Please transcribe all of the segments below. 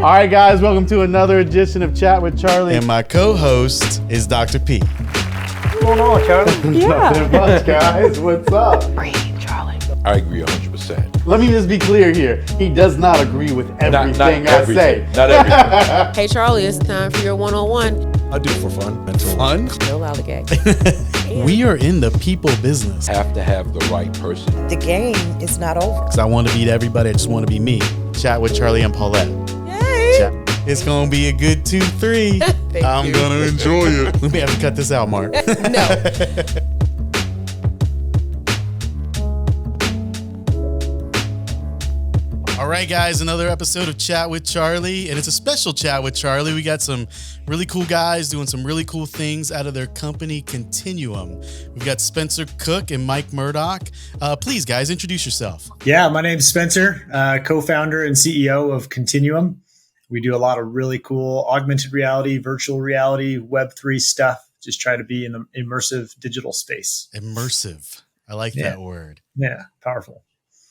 All right, guys, welcome to another edition of Chat with Charlie. And my co-host is Dr. P. What's going on, Charlie? Yeah. Nothing much, guys. What's up? Breathe, Charlie. I agree 100%. Let me just be clear here. He does not agree with everything not I say. Not everything. Hey, Charlie, it's time for your one-on-one. I do it for fun. Fun? No alligator. We are in the people business. Have to have the right person. The game is not over. Because I want to beat everybody. I just want to be me. Chat with Charlie and Paulette. Yay! It's going to be a good 2-3. I'm going to enjoy it. We may have to cut this out, Mark. No. All right, guys, another episode of Chat with Charlie, and it's a special Chat with Charlie. We got some really cool guys doing some really cool things out of their company, Continuum. We've got Spencer Cook and Mike Murdock. Please, guys, introduce yourself. Yeah, my name's Spencer, co-founder and CEO of Continuum. We do a lot of really cool augmented reality, virtual reality, Web3 stuff. Just try to be in an immersive digital space. Immersive. I like that word. Yeah, powerful.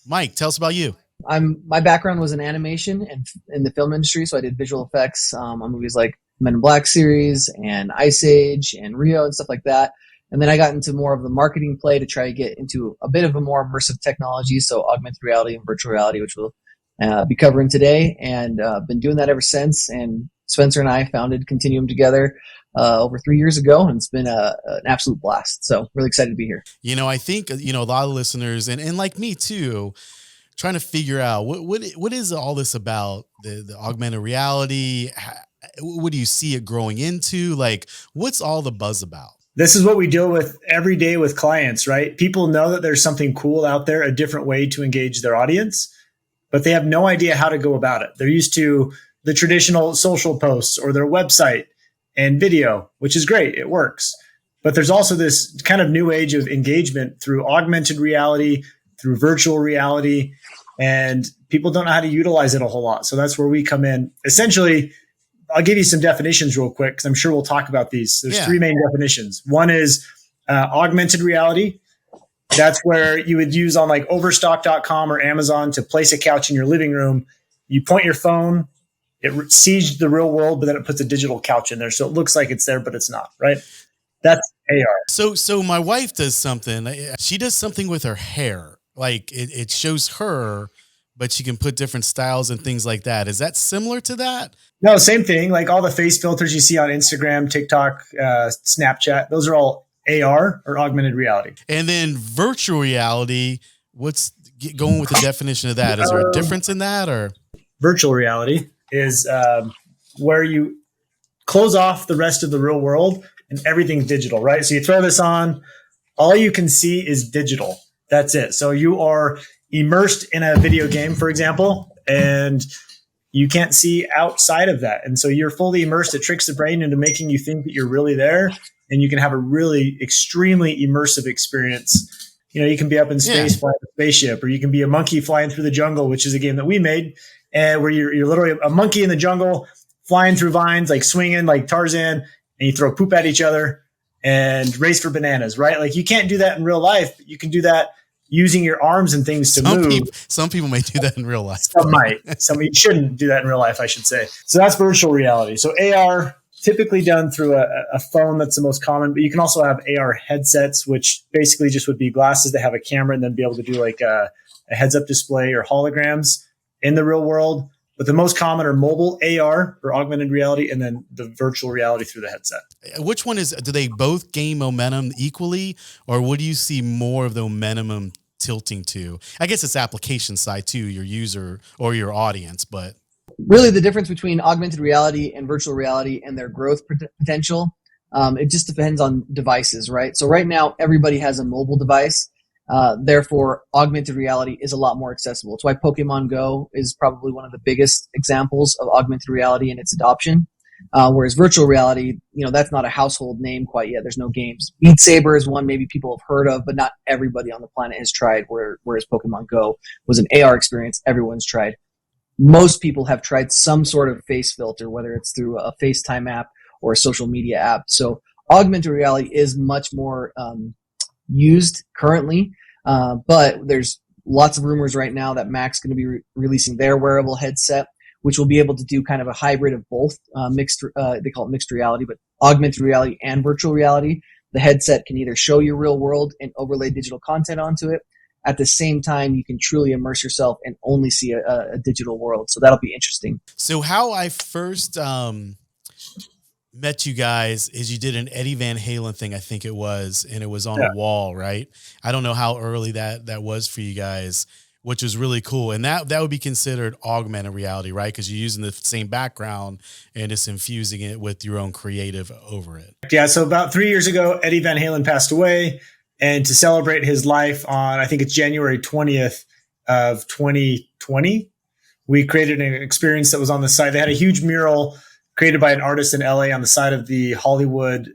Mike, tell us about you. My background was in animation and in the film industry, so I did visual effects on movies like Men in Black series and Ice Age and Rio and stuff like that. And then I got into more of the marketing play to try to get into a bit of a more immersive technology, so augmented reality and virtual reality, which we'll be covering today, and been doing that ever since. And Spencer and I founded Continuum together over 3 years ago, and it's been an absolute blast. So really excited to be here. You know, I think, a lot of listeners, and like me too, trying to figure out what is all this about, the augmented reality? What do you see it growing into? Like, what's all the buzz about? This is what we deal with every day with clients, right? People know that there's something cool out there, a different way to engage their audience, but they have no idea how to go about it. They're used to the traditional social posts or their website and video, which is great. It works. But there's also this kind of new age of engagement through augmented reality, through virtual reality, and people don't know how to utilize it a whole lot. So that's where we come in. Essentially, I'll give you some definitions real quick, because I'm sure we'll talk about these. There's three main definitions. One is augmented reality. That's where you would use on like Overstock.com or Amazon to place a couch in your living room. You point your phone, it sees the real world, but then it puts a digital couch in there. So it looks like it's there, but it's not, right? That's AR. So my wife does something. She does something with her hair. Like it shows her, but she can put different styles and things like that. Is that similar to that? No, same thing. Like all the face filters you see on Instagram, TikTok, Snapchat, those are all AR or augmented reality. And then virtual reality, what's going with the definition of that? Is there a difference in that, or? Virtual reality is where you close off the rest of the real world and everything's digital, right? So you throw this on, all you can see is digital. That's it. So you are immersed in a video game, for example, and you can't see outside of that. And so you're fully immersed. It tricks the brain into making you think that you're really there, and you can have a really extremely immersive experience. You know, you can be up in space, flying a spaceship, or you can be a monkey flying through the jungle, which is a game that we made, and where you're literally a monkey in the jungle flying through vines, like swinging like Tarzan, and you throw poop at each other and race for bananas, right? Like you can't do that in real life, but you can do that using your arms and things to move. Some people may do that in real life. Some might. Some shouldn't do that in real life, I should say. So that's virtual reality. So AR, typically done through a phone. That's the most common, but you can also have AR headsets, which basically just would be glasses that have a camera and then be able to do like a heads-up display or holograms in the real world. But the most common are mobile AR or augmented reality, and then the virtual reality through the headset. Which one do they both gain momentum equally, or what do you see more of the momentum tilting to? I guess it's application side too, your user or your audience, but Really the difference between augmented reality and virtual reality and their growth potential, it just depends on devices, right? So right now, everybody has a mobile device. Therefore, augmented reality is a lot more accessible. It's why Pokemon Go is probably one of the biggest examples of augmented reality in its adoption. Whereas virtual reality, that's not a household name quite yet. There's no games. Beat Saber is one maybe people have heard of, but not everybody on the planet has tried, whereas Pokemon Go was an AR experience everyone's tried. Most people have tried some sort of face filter, whether it's through a FaceTime app or a social media app. So augmented reality is much more used currently, but there's lots of rumors right now that Mac's going to be releasing their wearable headset, which will be able to do kind of a hybrid of both mixed. They call it mixed reality, but augmented reality and virtual reality. The headset can either show you real world and overlay digital content onto it. At the same time, you can truly immerse yourself and only see a digital world. So that'll be interesting. So how I first met you guys is you did an Eddie Van Halen thing, I think it was, and it was on a wall, right? I don't know how early that was for you guys, which was really cool. And that would be considered augmented reality, right? Because you're using the same background and just infusing it with your own creative over it. Yeah. So about 3 years ago, Eddie Van Halen passed away. And to celebrate his life on, I think it's January 20th of 2020, we created an experience that was on the side. They had a huge mural created by an artist in LA on the side of the Hollywood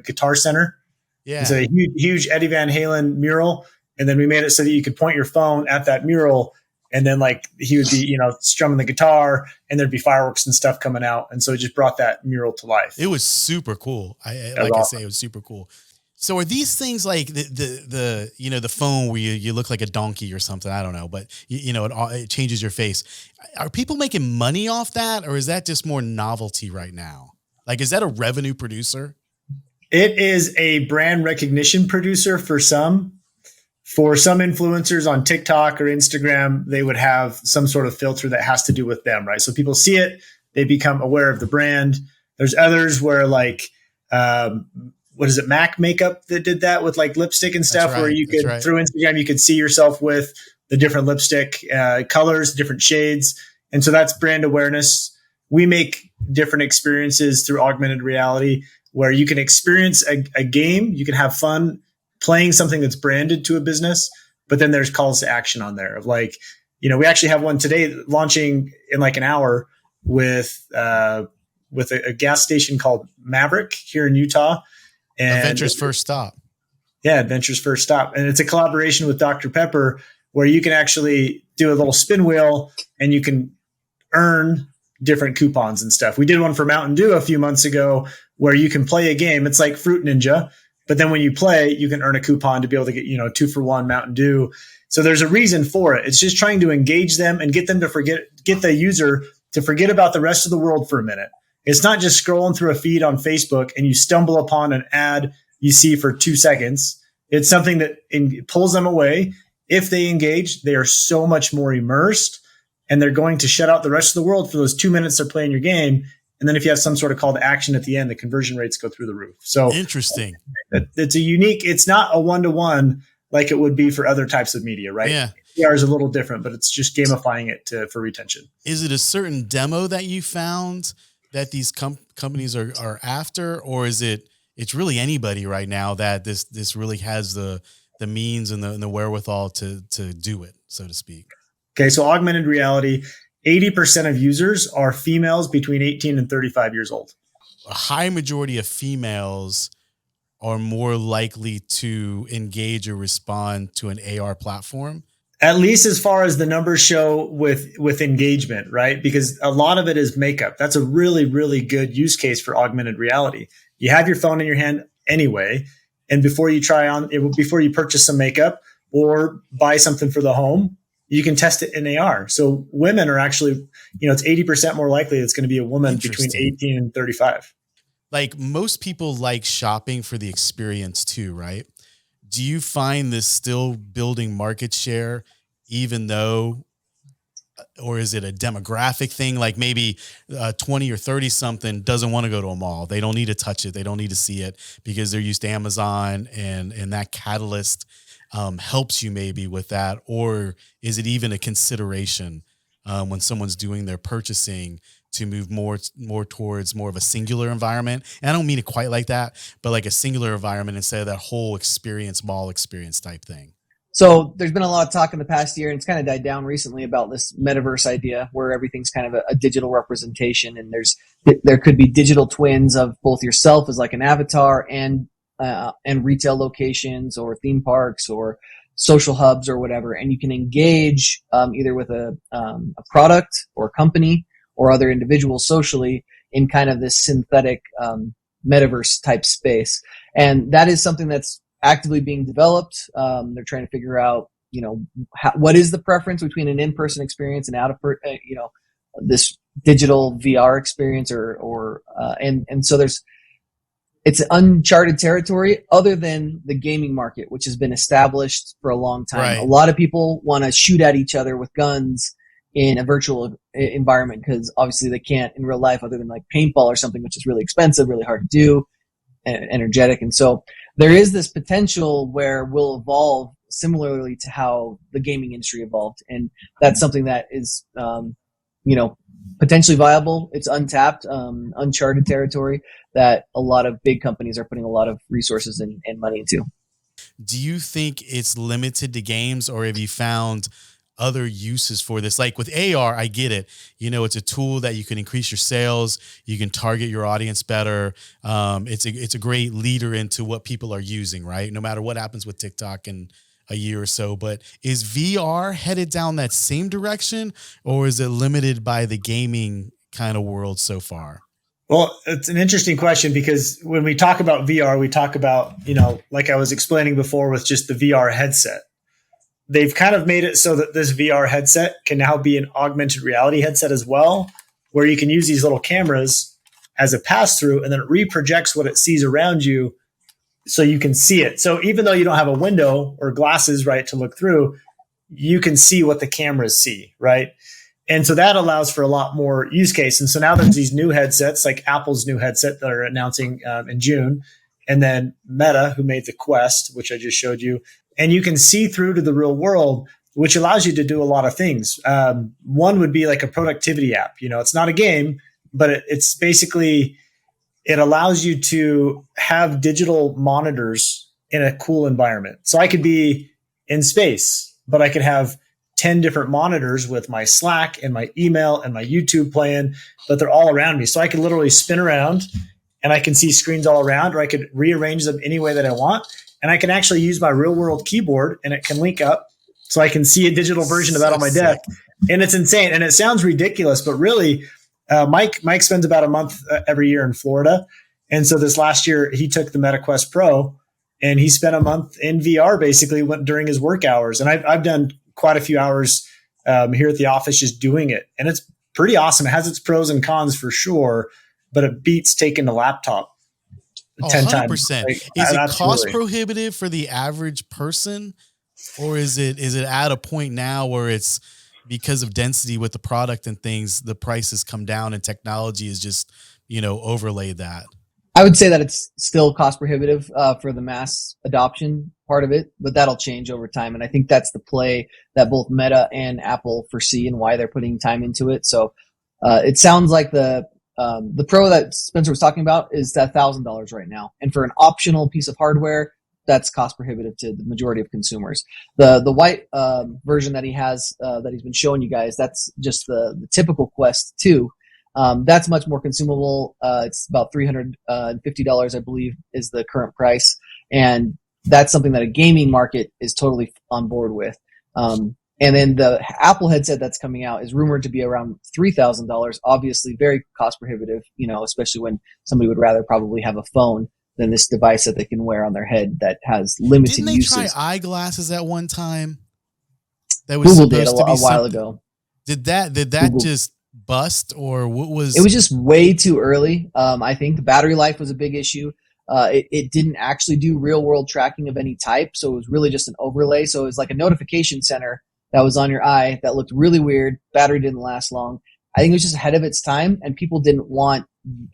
Guitar Center. Yeah. It's a huge Eddie Van Halen mural. And then we made it so that you could point your phone at that mural. And then like he would be, strumming the guitar and there'd be fireworks and stuff coming out. And so it just brought that mural to life. It was super cool. It was super cool. So are these things like the phone where you look like a donkey or something? I don't know, but it changes your face. Are people making money off that, or is that just more novelty right now? Like, is that a revenue producer? It is a brand recognition producer for some. For some influencers on TikTok or Instagram, they would have some sort of filter that has to do with them, right? So people see it, they become aware of the brand. There's others where like, what is it, MAC makeup that did that with like lipstick and stuff, where you could through Instagram, you could see yourself with the different lipstick colors, different shades. And so that's brand awareness. We make different experiences through augmented reality where you can experience a game, you can have fun playing something that's branded to a business, but then there's calls to action on there of like, we actually have one today launching in like an hour with a gas station called Maverick here in Utah. And Adventure's First Stop. Yeah, Adventure's First Stop. And it's a collaboration with Dr. Pepper where you can actually do a little spin wheel and you can earn different coupons and stuff. We did one for Mountain Dew a few months ago where you can play a game. It's like Fruit Ninja, but then when you play, you can earn a coupon to be able to get, 2-for-1 Mountain Dew. So there's a reason for it. It's just trying to engage them and get them to get the user to forget about the rest of the world for a minute. It's not just scrolling through a feed on Facebook and you stumble upon an ad you see for 2 seconds. It's something that pulls them away. If they engage, they are so much more immersed and they're going to shut out the rest of the world for those 2 minutes they're playing your game. And then if you have some sort of call to action at the end, the conversion rates go through the roof. So interesting. It's not a one-to-one like it would be for other types of media, right? Yeah. PR is a little different, but it's just gamifying it for retention. Is it a certain demo that you found that these companies are after, or is it's really anybody right now that this really has the means and the wherewithal to do it, so to speak? Okay, so augmented reality, 80% of users are females between 18 and 35 years old. A high majority of females are more likely to engage or respond to an AR platform. At least as far as the numbers show with engagement, right? Because a lot of it is makeup. That's a really, really good use case for augmented reality. You have your phone in your hand anyway. And before you purchase some makeup or buy something for the home, you can test it in AR. So women are actually, it's 80% more likely it's going to be a woman between 18 and 35. Like most people like shopping for the experience too, right? Do you find this still building market share, even though, or is it a demographic thing? Like maybe 20 or 30 something doesn't want to go to a mall. They don't need to touch it. They don't need to see it because they're used to Amazon and that catalyst helps you maybe with that. Or is it even a consideration when someone's doing their purchasing to move more towards more of a singular environment? And I don't mean it quite like that, but like a singular environment instead of that whole mall experience type thing. So there's been a lot of talk in the past year, and it's kind of died down recently about this metaverse idea where everything's kind of a digital representation, and there could be digital twins of both yourself as like an avatar and retail locations or theme parks or social hubs or whatever, and you can engage either with a product or company or other individuals socially in kind of this synthetic metaverse type space. And that is something that's actively being developed. They're trying to figure out, what is the preference between an in-person experience and this digital VR experience and so it's uncharted territory other than the gaming market, which has been established for a long time. Right. A lot of people want to shoot at each other with guns in a virtual environment because obviously they can't in real life other than like paintball or something, which is really expensive, really hard to do, and energetic. And so there is this potential where we'll evolve similarly to how the gaming industry evolved. And that's something that is, potentially viable. It's untapped, uncharted territory that a lot of big companies are putting a lot of resources and money into. Do you think it's limited to games, or have you found other uses for this? Like with AR, I get it. It's a tool that you can increase your sales. You can target your audience better. It's a great leader into what people are using, right? No matter what happens with TikTok in a year or so. But is VR headed down that same direction, or is it limited by the gaming kind of world so far? Well, it's an interesting question because when we talk about VR, we talk about, like I was explaining before with just the VR headset. They've kind of made it so that this VR headset can now be an augmented reality headset as well, where you can use these little cameras as a pass-through, and then it reprojects what it sees around you so you can see it. So even though you don't have a window or glasses, right, to look through, you can see what the cameras see, right? And so that allows for a lot more use case. And so now there's these new headsets, like Apple's new headset that are announcing in June, and then Meta, who made the Quest, which I just showed you. And you can see through to the real world, which allows you to do a lot of things. One would be like a productivity app. It's not a game, but it's basically, it allows you to have digital monitors in a cool environment. So I could be in space, but I could have 10 different monitors with my Slack and my email and my YouTube playing, but they're all around me. So I could literally spin around and I can see screens all around, or I could rearrange them any way that I want. And I can actually use my real world keyboard and it can link up so I can see a digital version of that on my desk. And it's insane. And it sounds ridiculous, but really, Mike spends about a month every year in Florida. And so this last year he took the Meta Quest Pro and he spent a month in VR basically during his work hours. And I've done quite a few hours here at the office just doing it. And it's pretty awesome. It has its pros and cons for sure, but it beats taking the laptop 10 times. Is it absolutely. Cost prohibitive for the average person, or is it at a point now where it's because of density with the product and things, the prices come down and technology is just, overlaid that? I would say that it's still cost prohibitive for the mass adoption part of it, but that'll change over time. And I think that's the play that both Meta and Apple foresee and why they're putting time into it. So it sounds like the Pro that Spencer was talking about is $1,000 right now. And for an optional piece of hardware, that's cost prohibitive to the majority of consumers. The white version that he has, that he's been showing you guys, that's just the typical Quest 2. That's much more consumable. It's about $350, I believe, is the current price. And that's something that a gaming market is totally on board with. And then the Apple headset that's coming out is rumored to be around $3,000. Obviously, very cost prohibitive, especially when somebody would rather probably have a phone than this device that they can wear on their head that has limited Didn't they uses. try eyeglasses at one time? That was Google did supposed to be a while something. ago. Did that Google. just bust, or what was? It was just way too early. I think the battery life was a big issue. It didn't actually do real world tracking of any type, so it was really just an overlay. So it was like a notification center that was on your eye that looked really weird. Battery didn't last long. I think it was just ahead of its time, and people didn't want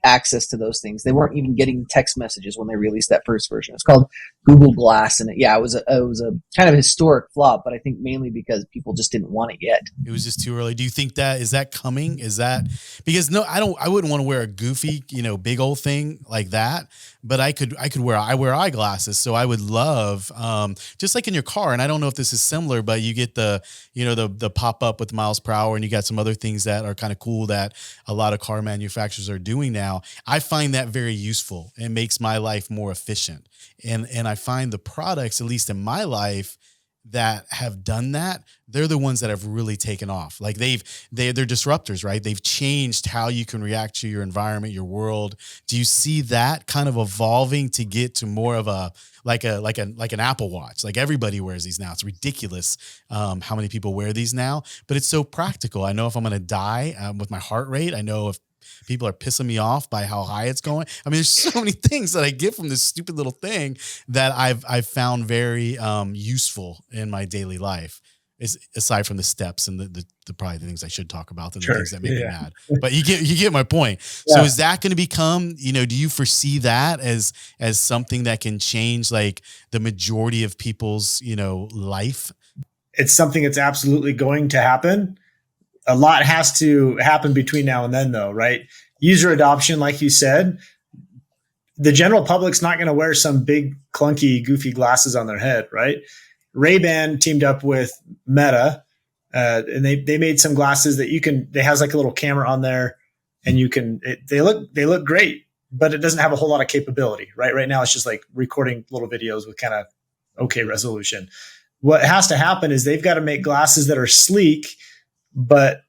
access to those things. They weren't even getting text messages when they released that first version. It's called Google Glass, and it was a kind of historic flop, but I think mainly because people just didn't want it yet. It was just too early. Do you think that is that coming? Is that because I wouldn't want to wear a goofy, big old thing like that, but I wear eyeglasses. So I would love, just like in your car. And I don't know if this is similar, but you get the pop up with miles per hour, and you got some other things that are kind of cool that a lot of car manufacturers are doing now. I find that very useful. It makes my life more efficient. And I find the products, at least in my life, that have done that, they're the ones that have really taken off. Like they're disruptors, right? They've changed how you can react to your environment, your world. Do you see that kind of evolving to get to more of a like an Apple Watch? Like everybody wears these now. It's ridiculous how many people wear these now, but it's so practical. I know if I'm going to die with my heart rate. I know if people are pissing me off by how high it's going. I mean, there's so many things that I get from this stupid little thing that I've found very useful in my daily life. Aside from the steps and the probably the things I should talk about and the things that make me mad. But you get my point. So is that going to become, do you foresee that as something that can change like the majority of people's, life? It's something that's absolutely going to happen. A lot has to happen between now and then, though, right? User adoption, like you said, the general public's not going to wear some big, clunky, goofy glasses on their head, right? Ray-Ban teamed up with Meta, and they made some glasses that they has like a little camera on there, and they look great, but it doesn't have a whole lot of capability, right? Right now, it's just like recording little videos with kind of okay resolution. What has to happen is they've got to make glasses that are sleek, but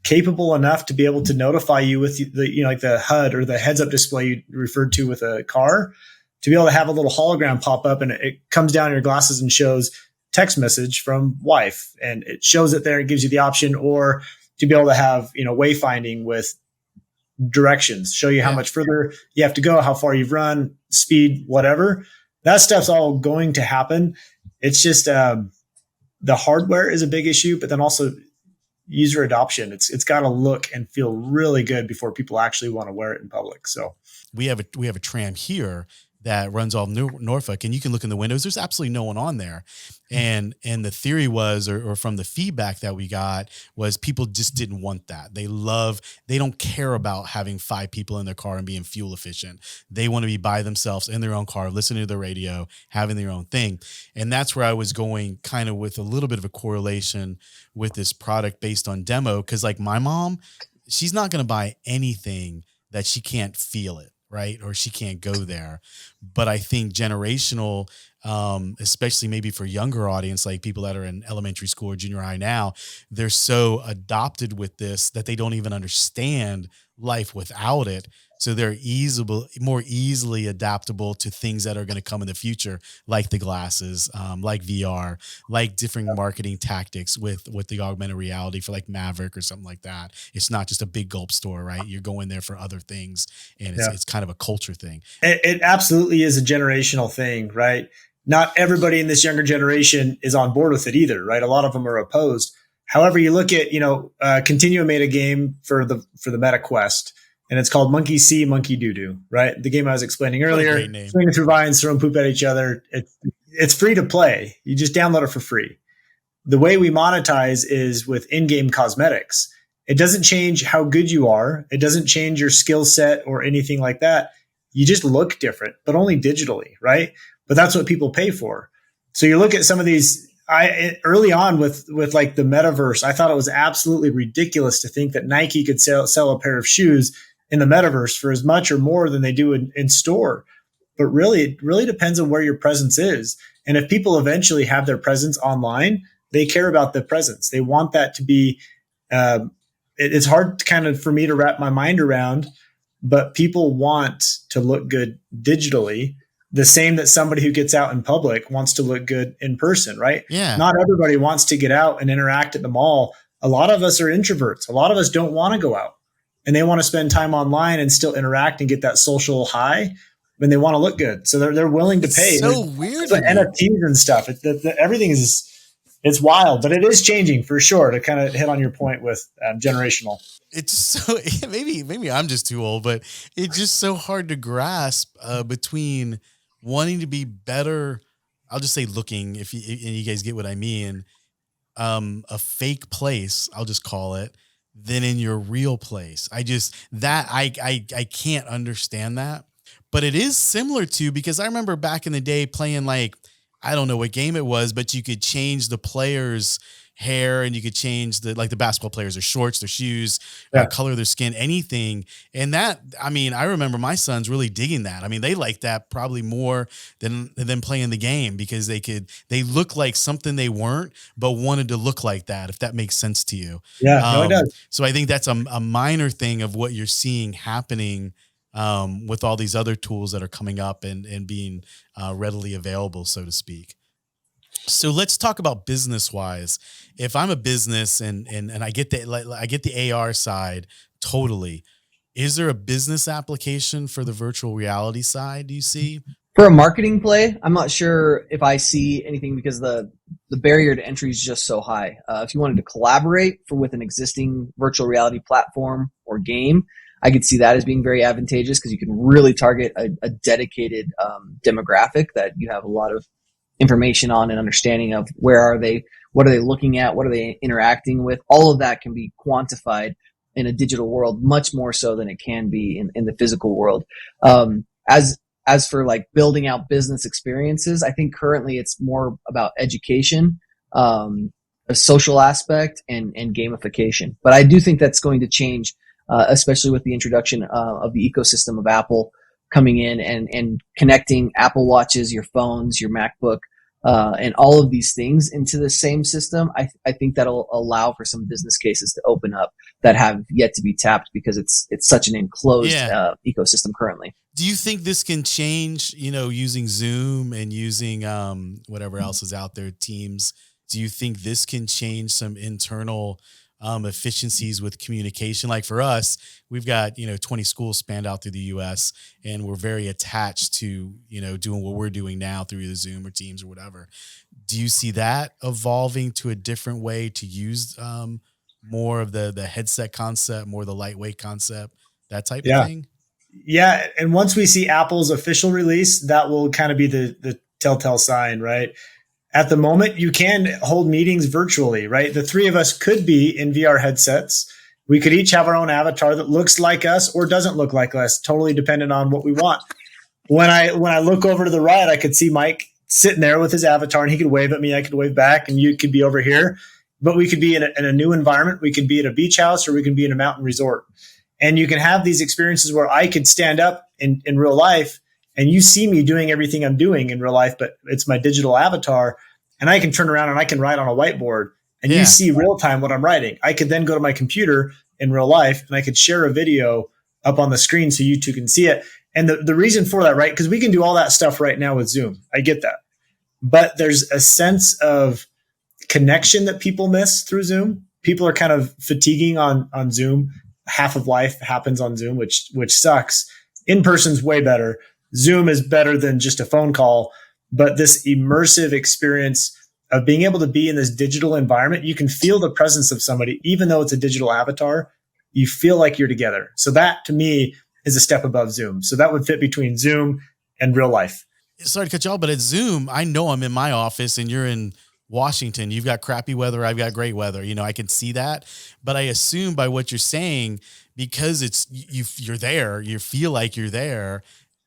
capable enough to be able to notify you with like the HUD or the heads up display you referred to with a car, to be able to have a little hologram pop up and it comes down your glasses and shows text message from wife, and it shows it there and gives you the option, or to be able to have, wayfinding with directions, show you how much further you have to go, how far you've run, speed, whatever. That stuff's all going to happen. It's just the hardware is a big issue, but then also user adoption. It's got to look and feel really good before people actually want to wear it in public. So we have a tram here that runs all Norfolk, and you can look in the windows. There's absolutely no one on there. And the theory was, or from the feedback that we got, was people just didn't want that. They don't care about having 5 people in their car and being fuel efficient. They want to be by themselves in their own car, listening to the radio, having their own thing. And that's where I was going kind of with a little bit of a correlation with this product based on demo. Cause like my mom, she's not going to buy anything that she can't feel it, right? Or she can't go there. But I think generational, especially maybe for younger audience, like people that are in elementary school or junior high now, they're so adopted with this that they don't even understand life without it. So they're more easily adaptable to things that are going to come in the future, like the glasses, like VR, like different marketing tactics with the augmented reality for like Maverick or something like that. It's not just a big gulp store, right? You're going there for other things, and it's kind of a culture thing. It absolutely is a generational thing, right? Not everybody in this younger generation is on board with it either, right? A lot of them are opposed. However, you look at, Continuum made a game for the Meta Quest, and it's called Monkey See, Monkey Doo Doo, right? The game I was explaining earlier, swinging through vines, throwing poop at each other. It's free to play. You just download it for free. The way we monetize is with in-game cosmetics. It doesn't change how good you are. It doesn't change your skill set or anything like that. You just look different, but only digitally, right? But that's what people pay for. So you look at some of these. Early on with like the metaverse, I thought it was absolutely ridiculous to think that Nike could sell a pair of shoes in the metaverse for as much or more than they do in store. But really, it really depends on where your presence is. And if people eventually have their presence online, they care about the presence. They want that to be, it's hard kind of for me to wrap my mind around, but people want to look good digitally, the same that somebody who gets out in public wants to look good in person, right? Yeah. Not everybody wants to get out and interact at the mall. A lot of us are introverts. A lot of us don't want to go out, and they want to spend time online and still interact and get that social high, and they want to look good. So they're willing to pay. It's so weird. The NFTs and stuff. Everything it's wild, but it is changing for sure, to kind of hit on your point with generational. It's so maybe I'm just too old, but it's just so hard to grasp between wanting to be better. I'll just say looking, and you guys get what I mean. A fake place, I'll just call it, than in your real place. I can't understand that, but it is similar to, because I remember back in the day playing, like, I don't know what game it was, but you could change the players, hair, and you could change the basketball players, their shorts, their shoes, Yeah. color of their skin, anything. And that, I mean, I remember my sons really digging that. I mean, they like that probably more than playing the game, because they look like something they weren't, but wanted to look like that, if that makes sense to you. Yeah, no, it does. So I think that's a minor thing of what you're seeing happening with all these other tools that are coming up and being readily available, so to speak. So let's talk about business wise. If I'm a business and I get the AR side totally, is there a business application for the virtual reality side? Do you see? For a marketing play, I'm not sure if I see anything, because the barrier to entry is just so high. If you wanted to collaborate with an existing virtual reality platform or game, I could see that as being very advantageous, because you can really target a dedicated demographic that you have a lot of information on and understanding of. Where are they? What are they looking at? What are they interacting with? All of that can be quantified in a digital world much more so than it can be in the physical world. As for like building out business experiences, I think currently it's more about education, a social aspect, and gamification. But I do think that's going to change, especially with the introduction of the ecosystem of Apple coming in and connecting Apple Watches, your phones, your MacBook, and all of these things into the same system. I think that'll allow for some business cases to open up that have yet to be tapped, because it's such an enclosed ecosystem currently. Do you think this can change, using Zoom and using whatever else is out there, Teams? Do you think this can change some internal efficiencies with communication? Like for us, we've got, 20 schools spanned out through the US, and we're very attached to, doing what we're doing now through either Zoom or Teams or whatever. Do you see that evolving to a different way to use more of the headset concept, more the lightweight concept, that type of thing? Yeah. And once we see Apple's official release, that will kind of be the telltale sign, right? At the moment, you can hold meetings virtually, right? The three of us could be in VR headsets. We could each have our own avatar that looks like us or doesn't look like us, totally dependent on what we want. When I look over to the right, I could see Mike sitting there with his avatar, and he could wave at me. I could wave back, and you could be over here. But we could be in a new environment. We could be at a beach house, or we could be in a mountain resort. And you can have these experiences where I could stand up in real life, and you see me doing everything I'm doing in real life, but it's my digital avatar, and I can turn around and I can write on a whiteboard, and you see real time what I'm writing. I could then go to my computer in real life, and I could share a video up on the screen so you two can see it. And the reason for that, right? Because we can do all that stuff right now with Zoom. I get that. But there's a sense of connection that people miss through Zoom. People are kind of fatiguing on Zoom. Half of life happens on Zoom, which sucks. In person's way better. Zoom is better than just a phone call, but this immersive experience of being able to be in this digital environment, you can feel the presence of somebody, even though it's a digital avatar. You feel like you're together. So that, to me, is a step above Zoom. So that would fit between Zoom and real life. Sorry to cut you off, but at Zoom, I know I'm in my office and you're in Washington. You've got crappy weather. I've got great weather. I can see that. But I assume by what you're saying, because you're there, you feel like you're there,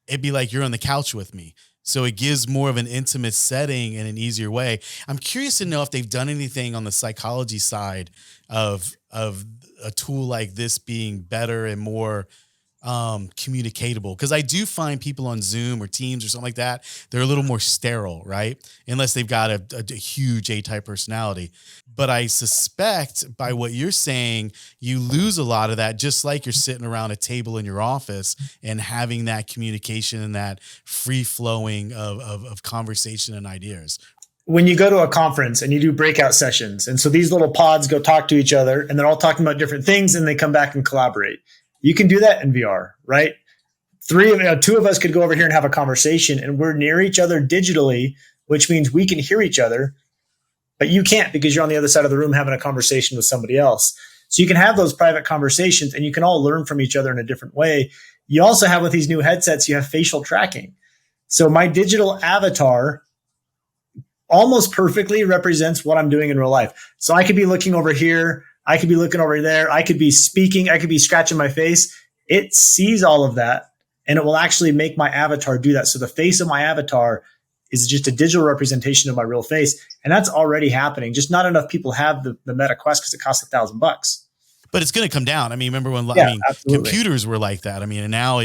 it'd be like you're on the couch with me. So it gives more of an intimate setting in an easier way. I'm curious to know if they've done anything on the psychology side of a tool like this being better and more communicatable, because I do find people on Zoom or Teams or something like that, they're a little more sterile, right? Unless they've got a huge A-type personality. But I suspect by what you're saying, you lose a lot of that, just like you're sitting around a table in your office and having that communication and that free flowing of conversation and ideas. When you go to a conference and you do breakout sessions, and so these little pods go talk to each other, and they're all talking about different things, and they come back and collaborate. You can do that in VR, right? Two of us could go over here and have a conversation, and we're near each other digitally, which means we can hear each other, but you can't because you're on the other side of the room having a conversation with somebody else. So you can have those private conversations, and you can all learn from each other in a different way. You also have, with these new headsets, you have facial tracking. So my digital avatar almost perfectly represents what I'm doing in real life. So I could be looking over here, I could be looking over there, I could be speaking, I could be scratching my face. It sees all of that, and it will actually make my avatar do that. So the face of my avatar is just a digital representation of my real face. And that's already happening. Just not enough people have the Meta Quest because it costs $1,000. But it's going to come down. I mean, remember when Absolutely. computers were like that? I mean, and now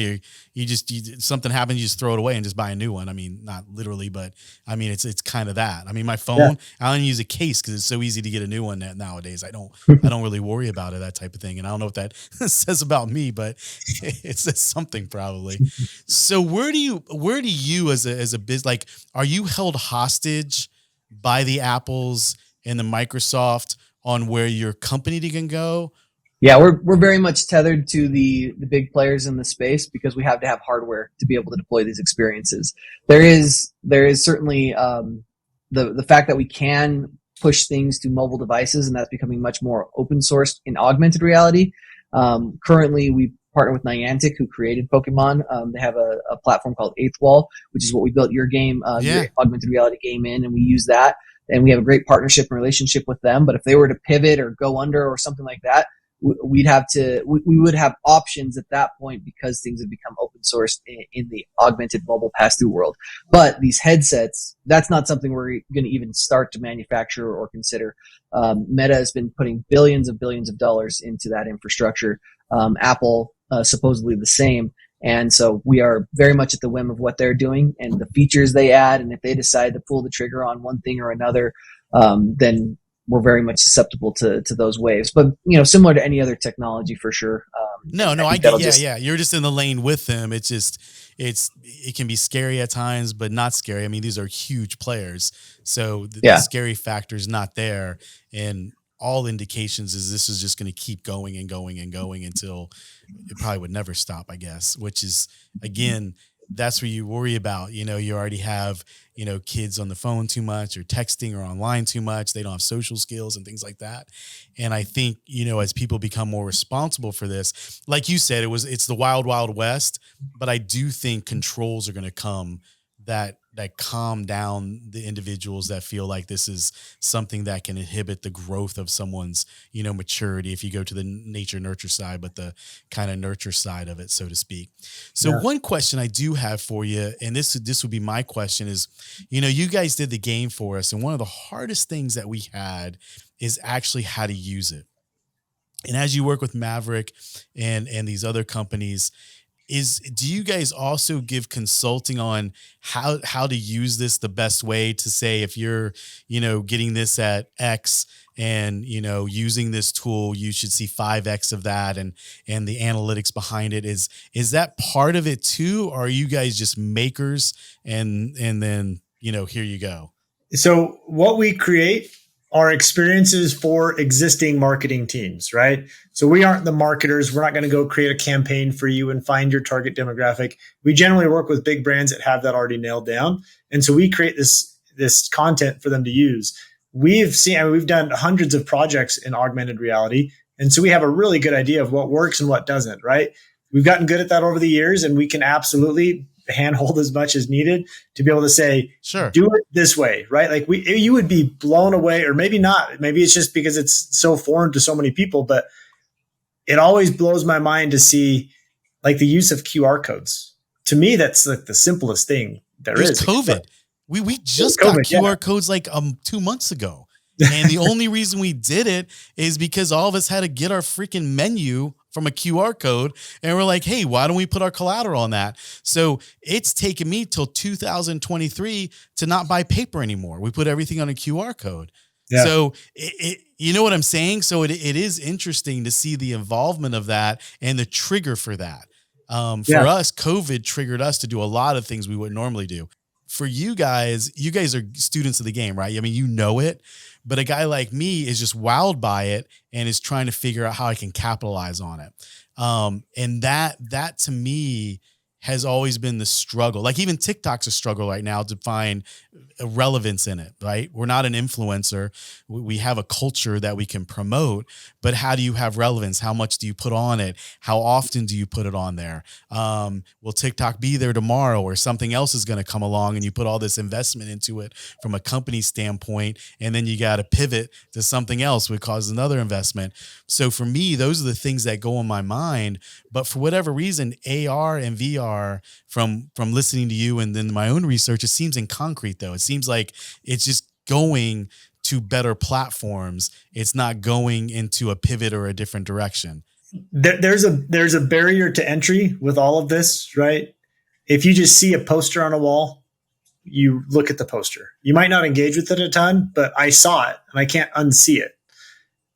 something happens, you just throw it away and just buy a new one. I mean, not literally, but I mean, it's kind of that. I mean, my phone, I don't use a case because it's so easy to get a new one nowadays. I don't really worry about it, that type of thing. And I don't know what that says about me, but it says something probably. So where do you as a business, like, are you held hostage by the Apples and the Microsoft on where your company can go? Yeah, we're very much tethered to the big players in the space because we have to have hardware to be able to deploy these experiences. There is certainly the fact that we can push things to mobile devices, and that's becoming much more open sourced in augmented reality. Currently, we partner with Niantic, who created Pokemon. They have a platform called Eighth Wall, which is what we built your game, your augmented reality game in, and we use that. And we have a great partnership and relationship with them. But if they were to pivot or go under or something like that, we would have options at that point because things have become open sourced in the augmented mobile pass-through world. But these headsets, that's not something we're going to even start to manufacture or consider. Meta has been putting billions of dollars into that infrastructure. Apple, supposedly the same. And so we are very much at the whim of what they're doing and the features they add. And if they decide to pull the trigger on one thing or another, then we're very much susceptible to those waves. But, similar to any other technology for sure. I get, yeah. You're just in the lane with them. It's just, it can be scary at times, but not scary. I mean, these are huge players. So the scary factor is not there. And all indications is this is just going to keep going and going and going until it probably would never stop, I guess, which is, again, that's where you worry about, you already have, kids on the phone too much or texting or online too much. They don't have social skills and things like that. And I think, as people become more responsible for this, like you said, it's the wild, wild west, but I do think controls are going to come that calm down the individuals that feel like this is something that can inhibit the growth of someone's, maturity, if you go to the nature nurture side, but the kind of nurture side of it, so to speak. So one question I do have for you, and this would be my question is, you guys did the game for us. And one of the hardest things that we had is actually how to use it. And as you work with Maverick and these other companies, do you guys also give consulting on how to use this the best way to say, if you're, getting this at X and, using this tool, you should see 5X of that and the analytics behind it is that part of it too? Or are you guys just makers and then, here you go? So what we create are experiences for existing marketing teams, right? So we aren't the marketers. We're not going to go create a campaign for you and find your target demographic. We generally work with big brands that have that already nailed down. And so we create this content for them to use. We've done hundreds of projects in augmented reality. And so we have a really good idea of what works and what doesn't, right? We've gotten good at that over the years, and we can absolutely handhold as much as needed to be able to say, sure, do it this way, right? Like you would be blown away, or maybe not. Maybe it's just because it's so foreign to so many people, but it always blows my mind to see like the use of QR codes. To me, that's like the simplest thing there is. COVID. We just got QR codes like 2 months ago. And the only reason we did it is because all of us had to get our freaking menu from a QR code. And we're like, hey, why don't we put our collateral on that? So it's taken me till 2023 to not buy paper anymore. We put everything on a QR code. Yeah. So you know what I'm saying? So it is interesting to see the involvement of that and the trigger for that. For us, COVID triggered us to do a lot of things we wouldn't normally do. For you guys are students of the game, right? I mean, you know it, but a guy like me is just wowed by it and is trying to figure out how I can capitalize on it. And that to me has always been the struggle. Like even TikTok's a struggle right now to find relevance in it, right? We're not an influencer. We have a culture that we can promote, but how do you have relevance? How much do you put on it? How often do you put it on there? Will TikTok be there tomorrow or something else is going to come along and you put all this investment into it from a company standpoint, and then you got to pivot to something else which causes another investment. So for me, those are the things that go in my mind. But for whatever reason, AR and VR are from listening to you and then my own research, it seems in concrete though. It seems like it's just going to better platforms. It's not going into a pivot or a different direction. There's a barrier to entry with all of this, right? If you just see a poster on a wall, you look at the poster. You might not engage with it a ton, but I saw it and I can't unsee it.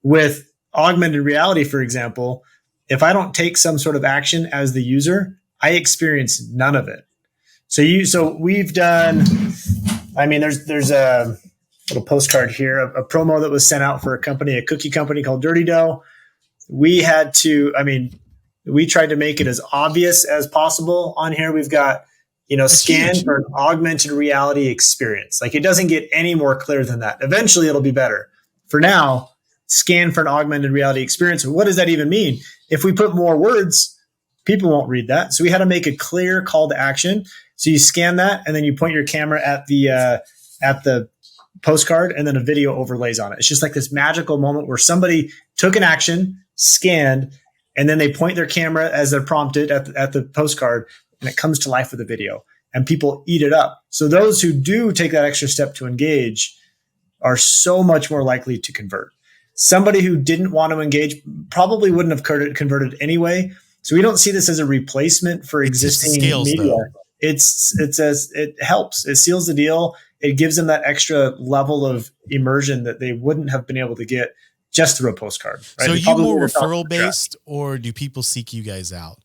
With augmented reality, for example, if I don't take some sort of action as the user, I experience none of it. So we've done, I mean, there's a little postcard here, a promo that was sent out for a cookie company called Dirty Dough. We tried to make it as obvious as possible on here. We've got, scan for an augmented reality experience. Like, it doesn't get any more clear than that. Eventually it'll be better. For now, scan for an augmented reality experience. What does that even mean? If we put more words, people won't read that. So we had to make a clear call to action. So you scan that and then you point your camera at the postcard and then a video overlays on it. It's just like this magical moment where somebody took an action, scanned, and then they point their camera as they're prompted at the postcard, and it comes to life with a video, and people eat it up. So those who do take that extra step to engage are so much more likely to convert. Somebody who didn't want to engage probably wouldn't have converted anyway. So we don't see this as a replacement for existing media. Though. It helps. It seals the deal. It gives them that extra level of immersion that they wouldn't have been able to get just through a postcard. Right? So are you more referral based, or do people seek you guys out?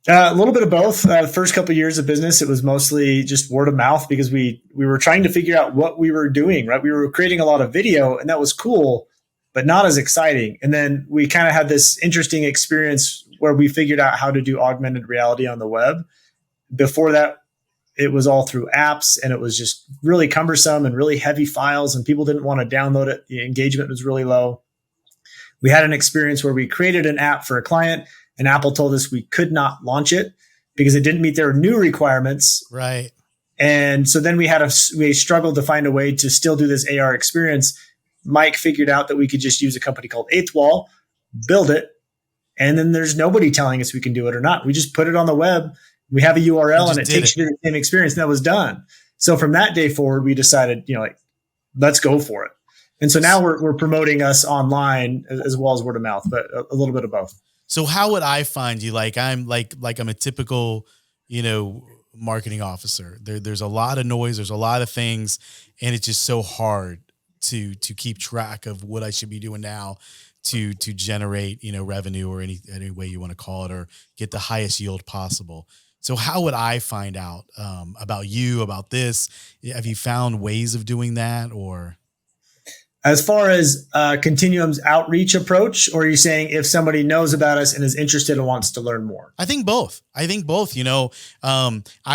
A little bit of both. The first couple of years of business, it was mostly just word of mouth because we were trying to figure out what we were doing, right? We were creating a lot of video, and that was cool, but not as exciting. And then we kind of had this interesting experience where we figured out how to do augmented reality on the web. Before that, it was all through apps, and it was just really cumbersome and really heavy files, and people didn't want to download it. The engagement was really low. We had an experience where we created an app for a client, and Apple told us we could not launch it because it didn't meet their new requirements. Right. And so then we struggled to find a way to still do this AR experience. Mike figured out that we could just use a company called Eighth Wall, build it, and then there's nobody telling us we can do it or not. We just put it on the web. We have a URL and it takes you to the same experience, and that was done. So from that day forward, we decided, let's go for it. And so now we're promoting us online as well as word of mouth, but a little bit of both. So how would I find you? I'm a typical, marketing officer. There's a lot of noise. There's a lot of things, and it's just so hard to keep track of what I should be doing now to generate, revenue or any way you want to call it, or get the highest yield possible. So how would I find out about you, about this? Have you found ways of doing that, or? As far as Continuum's outreach approach, or are you saying if somebody knows about us and is interested and wants to learn more? I think both. I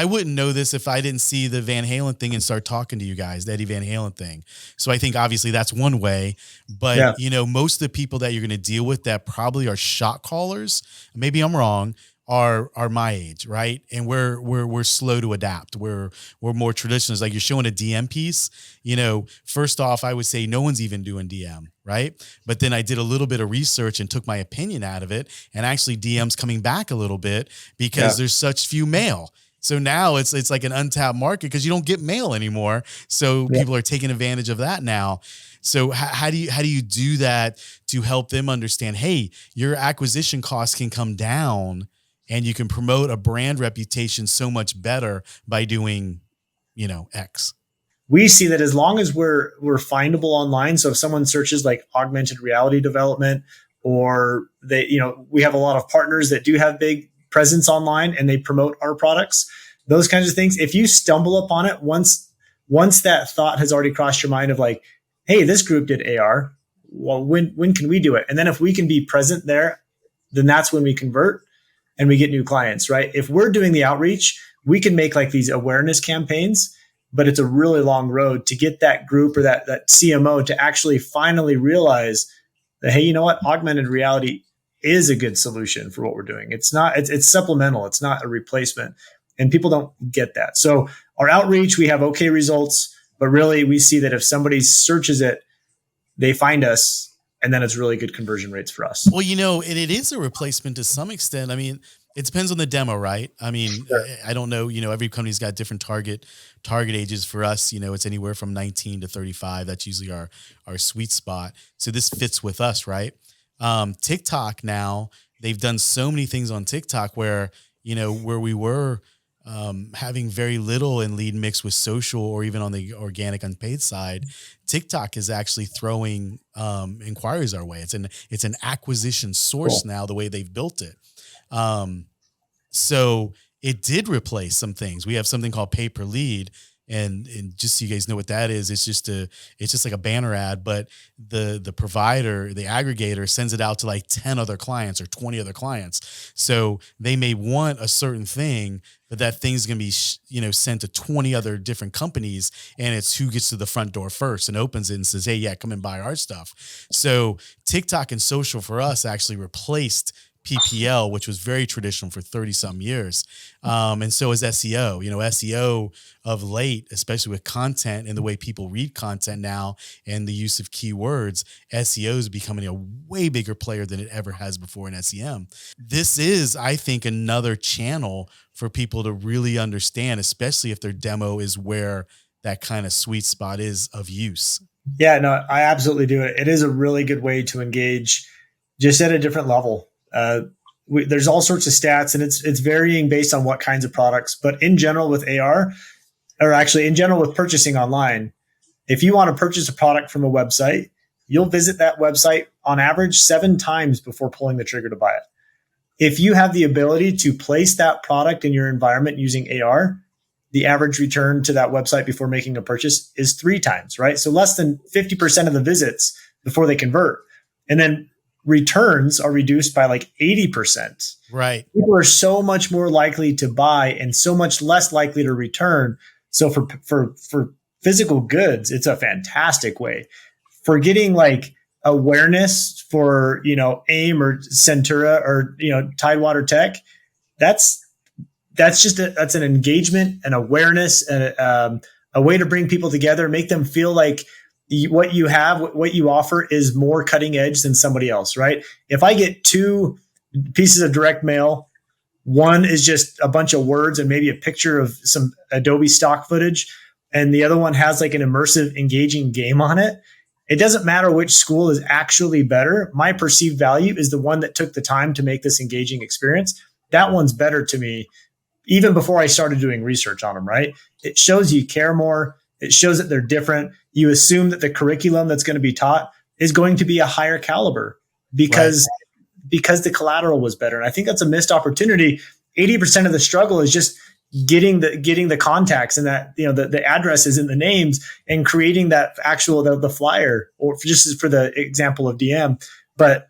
wouldn't know this if I didn't see the Van Halen thing and start talking to you guys, the Eddie Van Halen thing. So I think obviously that's one way, but most of the people that you're going to deal with that probably are shot callers, maybe I'm wrong, are my age, right? And we're slow to adapt. We're more traditional. It's like you're showing a DM piece. First off, I would say no one's even doing DM, right? But then I did a little bit of research and took my opinion out of it, and actually DM's coming back a little bit because there's such few mail. So now it's like an untapped market because you don't get mail anymore. So people are taking advantage of that now. So how do you do that to help them understand, hey, your acquisition costs can come down, and you can promote a brand reputation so much better by doing, X? We see that as long as we're findable online. So if someone searches like augmented reality development, or we have a lot of partners that do have big presence online and they promote our products, those kinds of things. If you stumble upon it, once that thought has already crossed your mind of like, hey, this group did AR. Well, when can we do it? And then if we can be present there, then that's when we convert and we get new clients, right? If we're doing the outreach, we can make like these awareness campaigns, but it's a really long road to get that group or that CMO to actually finally realize that, hey, you know what? Augmented reality is a good solution for what we're doing. It's supplemental. It's not a replacement. And people don't get that. So our outreach, we have okay results, but really we see that if somebody searches it, they find us, and then it's really good conversion rates for us. Well, it is a replacement to some extent. I mean, It depends on the demo, right? I mean, Sure. I don't know, every company's got different target ages. For us, it's anywhere from 19 to 35. That's usually our sweet spot. So this fits with us, right? TikTok now, they've done so many things on TikTok where, where we were having very little in lead mix with social or even on the organic unpaid side, TikTok is actually throwing inquiries our way. It's an acquisition source now, the way they've built it. So it did replace some things. We have something called pay per lead. And just so you guys know what that is, it's just like a banner ad, but the provider, the aggregator sends it out to like 10 other clients or 20 other clients. So they may want a certain thing, but that thing's going to be, sent to 20 other different companies, and it's who gets to the front door first and opens it and says, hey, yeah, come and buy our stuff. So TikTok and social for us actually replaced PPL, which was very traditional for 30 some years. And so is SEO. SEO of late, especially with content and the way people read content now and the use of keywords, SEO is becoming a way bigger player than it ever has before in SEM. This is, I think, another channel for people to really understand, especially if their demo is where that kind of sweet spot is of use. Yeah, no, I absolutely do it. It is a really good way to engage just at a different level. There's all sorts of stats, and it's varying based on what kinds of products. But in general with AR, or actually in general with purchasing online, if you want to purchase a product from a website, you'll visit that website on average 7 times before pulling the trigger to buy it. If you have the ability to place that product in your environment using AR, the average return to that website before making a purchase is 3 times, right? So less than 50% of the visits before they convert. And then returns are reduced by like 80%. Right. People are so much more likely to buy and so much less likely to return. So for physical goods, it's a fantastic way. For getting like awareness for, AIM or Centura or, Tidewater Tech, that's an engagement and awareness and a way to bring people together, make them feel like what you have, what you offer is more cutting edge than somebody else, right? If I get 2 pieces of direct mail, one is just a bunch of words and maybe a picture of some Adobe stock footage, and the other one has like an immersive, engaging game on it, it doesn't matter which school is actually better. My perceived value is the one that took the time to make this engaging experience. That one's better to me, even before I started doing research on them, right? It shows you care more. It shows that they're different. You assume that the curriculum that's going to be taught is going to be a higher caliber because the collateral was better. And I think that's a missed opportunity. 80% of the struggle is just getting the contacts and that, the addresses and the names and creating that actual, the flyer, or just for the example of DM. But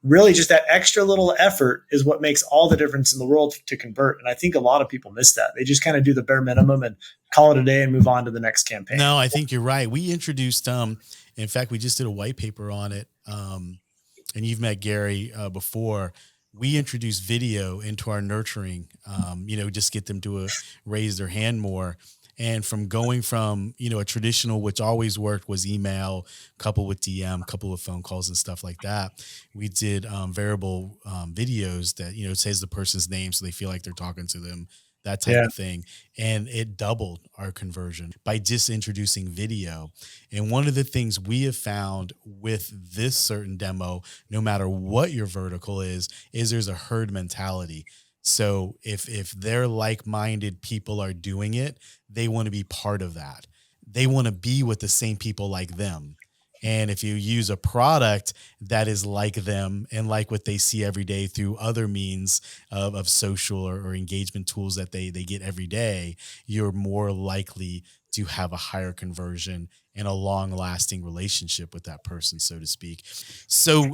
really just that extra little effort is what makes all the difference in the world to convert. And I think a lot of people miss that. They just kind of do the bare minimum and call it a day and move on to the next campaign. No, I think you're right. We introduced, in fact, we just did a white paper on it. And you've met Gary before. We introduced video into our nurturing, just get them to raise their hand more. And from going from, a traditional, which always worked, was email, coupled with DM, coupled with phone calls and stuff like that. We did variable videos that, it says the person's name so they feel like they're talking to them, that type of thing. And it doubled our conversion by just introducing video. And one of the things we have found with this certain demo, no matter what your vertical is there's a herd mentality. So if they're like-minded people are doing it, they want to be part of that. They want to be with the same people like them. And if you use a product that is like them and like what they see every day through other means of social or engagement tools that they get every day, you're more likely to have a higher conversion and a long-lasting relationship with that person, so to speak. So,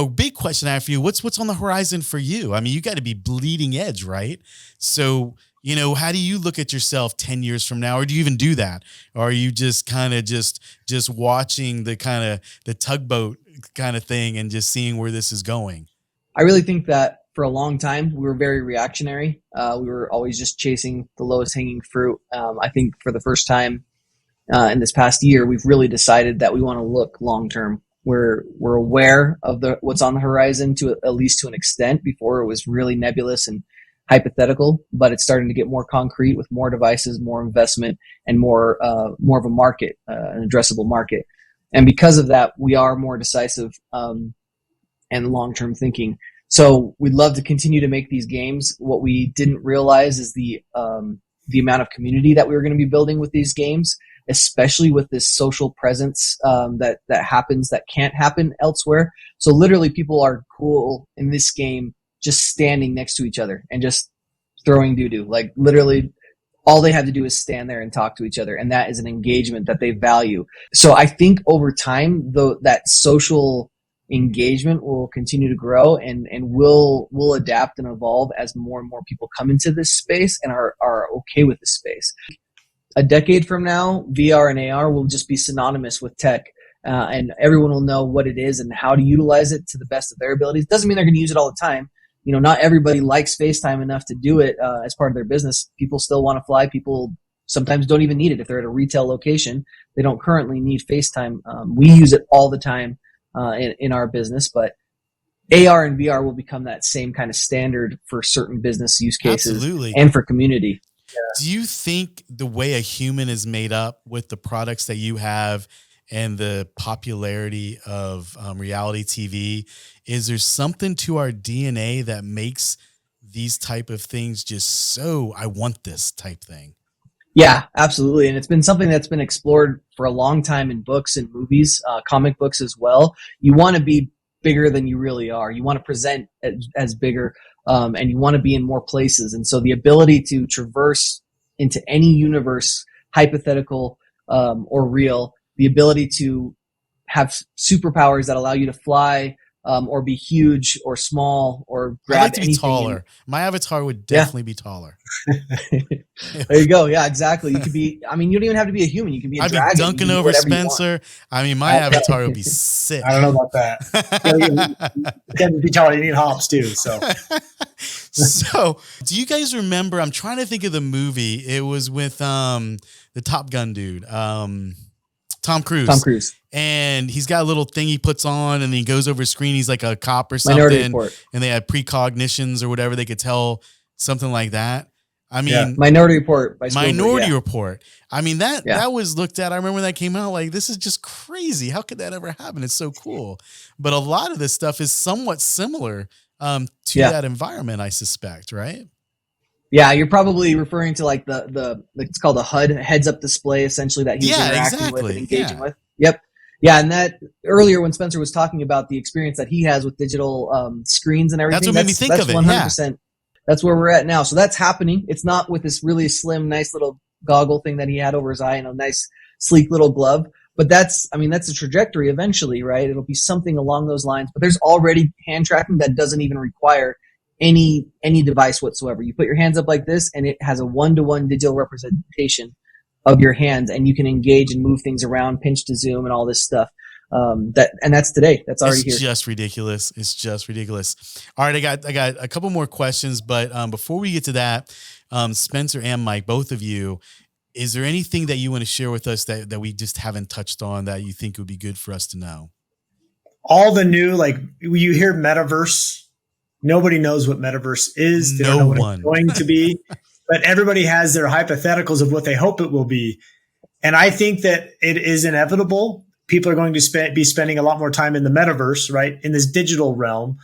big question I have for you. What's on the horizon for you? I mean, you got to be bleeding edge, right? So, how do you look at yourself 10 years from now? Or do you even do that? Or are you just kind of just watching the tugboat kind of thing and just seeing where this is going? I really think that for a long time, we were very reactionary. We were always just chasing the lowest hanging fruit. I think for the first time in this past year, we've really decided that we want to look long term. We're aware of what's on the horizon to at least to an extent. Before, it was really nebulous and hypothetical, but it's starting to get more concrete with more devices, more investment, and more of a market, an addressable market. And because of that, we are more decisive and long-term thinking. So we'd love to continue to make these games. What we didn't realize is the amount of community that we were going to be building with these games, especially with this social presence that happens that can't happen elsewhere. So literally, people are cool in this game just standing next to each other and just throwing doo-doo. Like literally, all they have to do is stand there and talk to each other, and that is an engagement that they value. So I think over time, though, that social engagement will continue to grow and will adapt and evolve as more and more people come into this space and are okay with this space. A decade from now, VR and AR will just be synonymous with tech, and everyone will know what it is and how to utilize it to the best of their abilities. Doesn't mean they're going to use it all the time. You know, not everybody likes FaceTime enough to do it as part of their business. People still want to fly. People sometimes don't even need it. If they're at a retail location, they don't currently need FaceTime. We use it all the time in our business, but AR and VR will become that same kind of standard for certain business use cases. Absolutely. And for community. Do you think the way a human is made up with the products that you have and the popularity of reality TV, is there something to our DNA that makes these type of things just so I want this type thing? Yeah, absolutely. And it's been something that's been explored for a long time in books and movies, comic books as well. You want to be bigger than you really are. You want to present as bigger, and you want to be in more places. And so the ability to traverse into any universe, hypothetical or real, the ability to have superpowers that allow you to fly or be huge or small or grab I'd like to be anything. taller. My avatar would definitely be taller. There you go. Yeah, exactly. You could be, I mean, you don't even have to be a human. You can be a I'd dragon. be dunking You can be over whatever you want. Spencer. I mean, my avatar would be sick. I don't know about that. You can't be taller. You need hops too. So So, do you guys remember? I'm trying to think of the movie. It was with the Top Gun dude, Tom Cruise. Tom Cruise. And he's got a little thing he puts on, and he goes over screen. He's like a cop or something. Minority Report. And they had precognitions or whatever. They could tell something like that. I mean, Minority Report by Spielberg, Minority Report. I mean, that was looked at. I remember when that came out, like, this is just crazy. How could that ever happen? It's so cool. But a lot of this stuff is somewhat similar to that environment, I suspect, right? Yeah, you're probably referring to like the it's called a HUD, heads up display, essentially, that he's interacting with and engaging with. Yep. Yeah, and that earlier when Spencer was talking about the experience that he has with digital screens and everything, that's what made me think of it. 100%. That's where we're at now. So that's happening. It's not with this really slim, nice little goggle thing that he had over his eye and a nice, sleek little glove. But that's a trajectory eventually, right? It'll be something along those lines. But there's already hand tracking that doesn't even require any device whatsoever. You put your hands up like this, and it has a 1-to-1 digital representation of your hands, and you can engage and move things around, pinch to zoom, and all this stuff. That's today. That's already here. It's just ridiculous. It's just ridiculous. All right, I got a couple more questions, but before we get to that, Spencer and Mike, both of you, is there anything that you want to share with us that we just haven't touched on that you think would be good for us to know? All the new, like, you hear metaverse. Nobody knows what metaverse is. They don't know what it's going to be. But everybody has their hypotheticals of what they hope it will be. And I think that it is inevitable. People are going to be spending a lot more time in the metaverse, right? In this digital realm.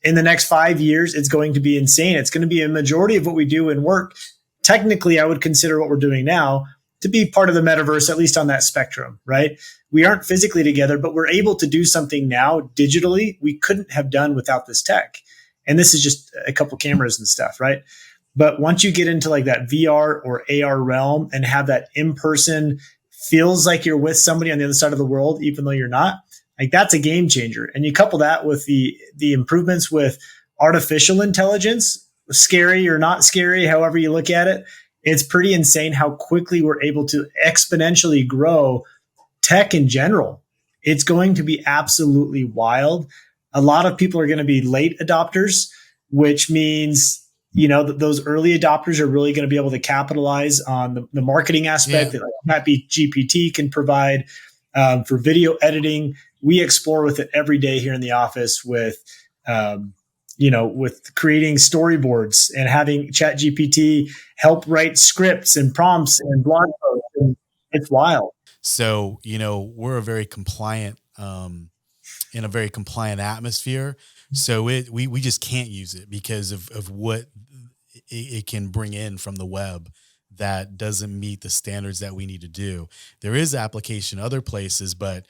In the next 5 years, it's going to be insane. It's going to be a majority of what we do in work. Technically, I would consider what we're doing now to be part of the metaverse, at least on that spectrum, right? We aren't physically together, but we're able to do something now digitally we couldn't have done without this tech. And this is just a couple cameras and stuff, right? But once you get into like that VR or AR realm and have that in-person, feels like you're with somebody on the other side of the world, even though you're not, like, that's a game changer. And you couple that with the improvements with artificial intelligence, scary or not scary, however you look at it, it's pretty insane how quickly we're able to exponentially grow tech in general. It's going to be absolutely wild. A lot of people are going to be late adopters, which means, you know, those early adopters are really going to be able to capitalize on the marketing aspect that Matt GPT can provide for video editing. We explore with it every day here in the office with with creating storyboards and having ChatGPT help write scripts and prompts and blog posts. And it's wild. So, we're a very compliant, in a very compliant atmosphere. So we just can't use it because of what it can bring in from the web that doesn't meet the standards that we need to do. There is application other places, but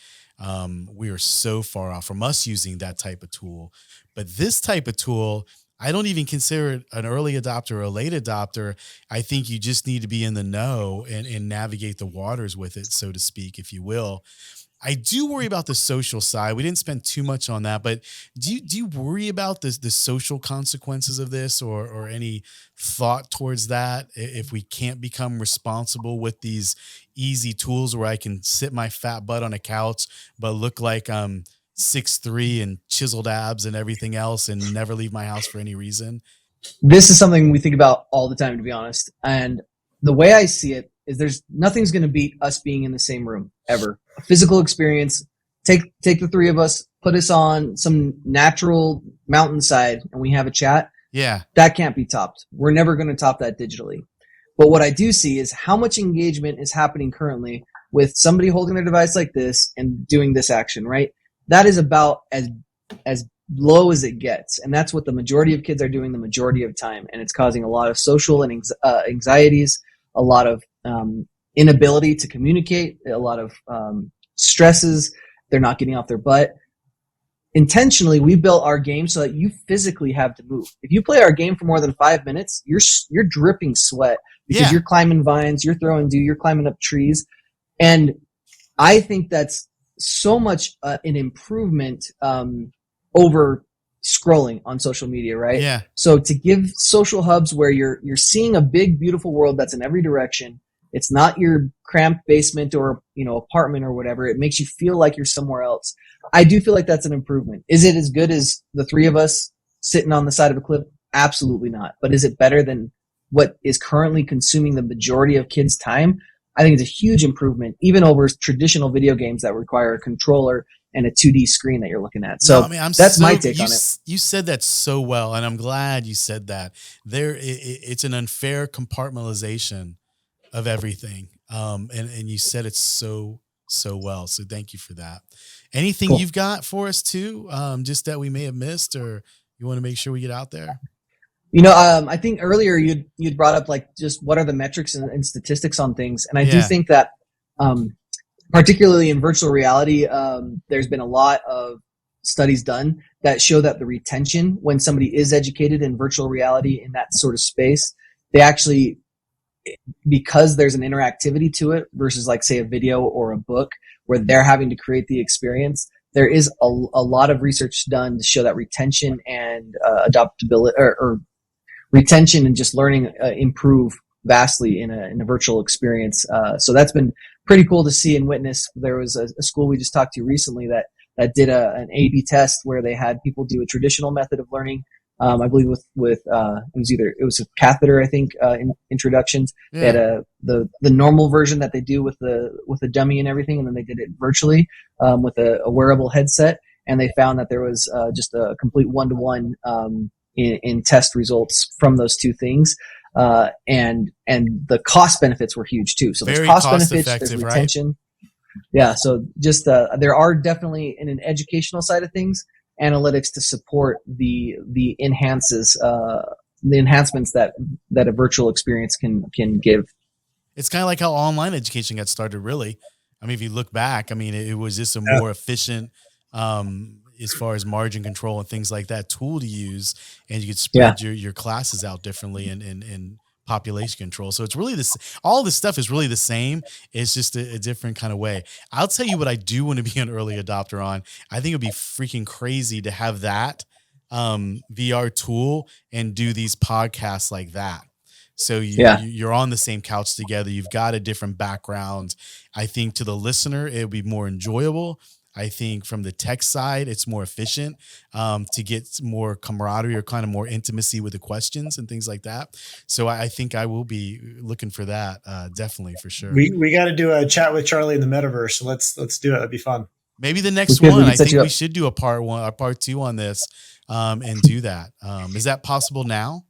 we are so far off from us using that type of tool. But this type of tool, I don't even consider it an early adopter or a late adopter. I think you just need to be in the know and navigate the waters with it, so to speak, if you will. I do worry about the social side. We didn't spend too much on that, but do you worry about the social consequences of this or any thought towards that? If we can't become responsible with these easy tools where I can sit my fat butt on a couch, but look like I'm 6'3" and chiseled abs and everything else and never leave my house for any reason. This is something we think about all the time, to be honest. And the way I see it is nothing's going to beat us being in the same room ever. A physical experience. Take the three of us, put us on some natural mountainside, and we have a chat. Yeah. That can't be topped. We're never going to top that digitally. But what I do see is how much engagement is happening currently with somebody holding their device like this and doing this action, right? That is about as low as it gets. And that's what the majority of kids are doing the majority of time. And it's causing a lot of social and anxieties, a lot of inability to communicate, a lot of stresses. They're not getting off their butt. Intentionally, we built our game so that you physically have to move. If you play our game for more than 5 minutes, you're dripping sweat because you're climbing vines, you're throwing dew, you're climbing up trees. And I think that's so much an improvement over scrolling on social media, right? Yeah. So to give social hubs where you're seeing a big, beautiful world that's in every direction. It's not your cramped basement or, apartment or whatever. It makes you feel like you're somewhere else. I do feel like that's an improvement. Is it as good as the three of us sitting on the side of a cliff? Absolutely not. But is it better than what is currently consuming the majority of kids' time? I think it's a huge improvement, even over traditional video games that require a controller and a 2D screen that you're looking at. So that's my take on it. You said that so well, and I'm glad you said that. It's an unfair compartmentalization of everything. And you said it so well. So thank you for that. Anything you've got for us too? Just that we may have missed, or you want to make sure we get out there? I think earlier you'd brought up like just what are the metrics and statistics on things. And I do think that, particularly in virtual reality, there's been a lot of studies done that show that the retention when somebody is educated in virtual reality in that sort of space, they actually, because there's an interactivity to it versus like say a video or a book where they're having to create the experience, there is a lot of research done to show that retention and adaptability or retention and just learning improve vastly in a virtual experience. So that's been pretty cool to see and witness. There was a school we just talked to recently that did an A/B test where they had people do a traditional method of learning. I believe with it was a catheter, I think, in introductions. Yeah. They had the normal version that they do with the dummy and everything, and then they did it virtually with a wearable headset, and they found that there was just a complete 1-to-1 in test results from those two things. And the cost benefits were huge too. So there's cost benefits, there's retention. Right? Yeah. So just, there are definitely in an educational side of things, analytics to support the enhancements that a virtual experience can give. It's kind of like how online education got started, really. I mean, if you look back, I mean, it was just a more efficient, as far as margin control and things like that tool to use, and you could spread your classes out differently and population control. So it's really all this stuff is really the same. It's just a different kind of way. I'll tell you what I do want to be an early adopter on. I think it'd be freaking crazy to have that VR tool and do these podcasts like that. So you're on the same couch together. You've got a different background. I think to the listener, it would be more enjoyable. I think from the tech side, it's more efficient to get more camaraderie or kind of more intimacy with the questions and things like that. So I think I will be looking for that, definitely, for sure. We got to do a chat with Charlie in the metaverse. So let's do it. That'd be fun. Maybe the next We one, can I set think you we up. should do a part 1 or part 2 on this, and do that. Is that possible now?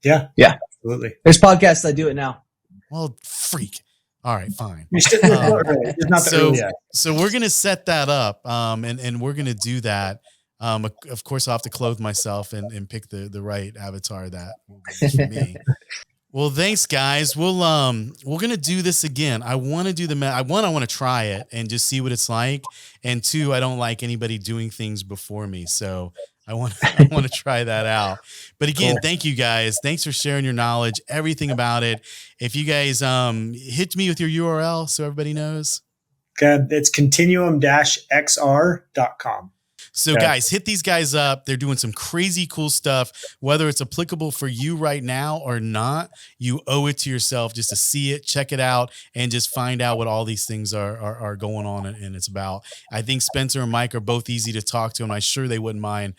Yeah. Yeah. Absolutely. There's podcasts that do it now. Well, freak. All right, fine. You're still early. It's not the So, early yet. so we're gonna set that up, and we're gonna do that. Of course, I'll have to clothe myself and pick the right avatar that will be for me. Well, thanks, guys. We're gonna do this again. I want to do I want to try it and just see what it's like. And 2, I don't like anybody doing things before me, so I want to try that out. But again, Thank you guys. Thanks for sharing your knowledge, everything about it. If you guys hit me with your URL so everybody knows. Okay, it's continuum-xr.com. So guys, hit these guys up. They're doing some crazy cool stuff. Whether it's applicable for you right now or not, you owe it to yourself just to see it, check it out, and just find out what all these things are going on and it's about. I think Spencer and Mike are both easy to talk to, and I'm sure they wouldn't mind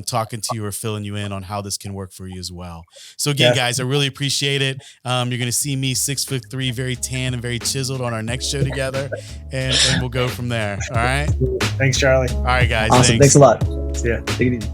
talking to you or filling you in on how this can work for you as well. So again, guys, I really appreciate it. You're going to see me 6'3", very tan and very chiseled on our next show together, and we'll go from there. All right. Thanks, Charlie. All right, guys. Awesome. Thanks a lot. See ya. Take it easy.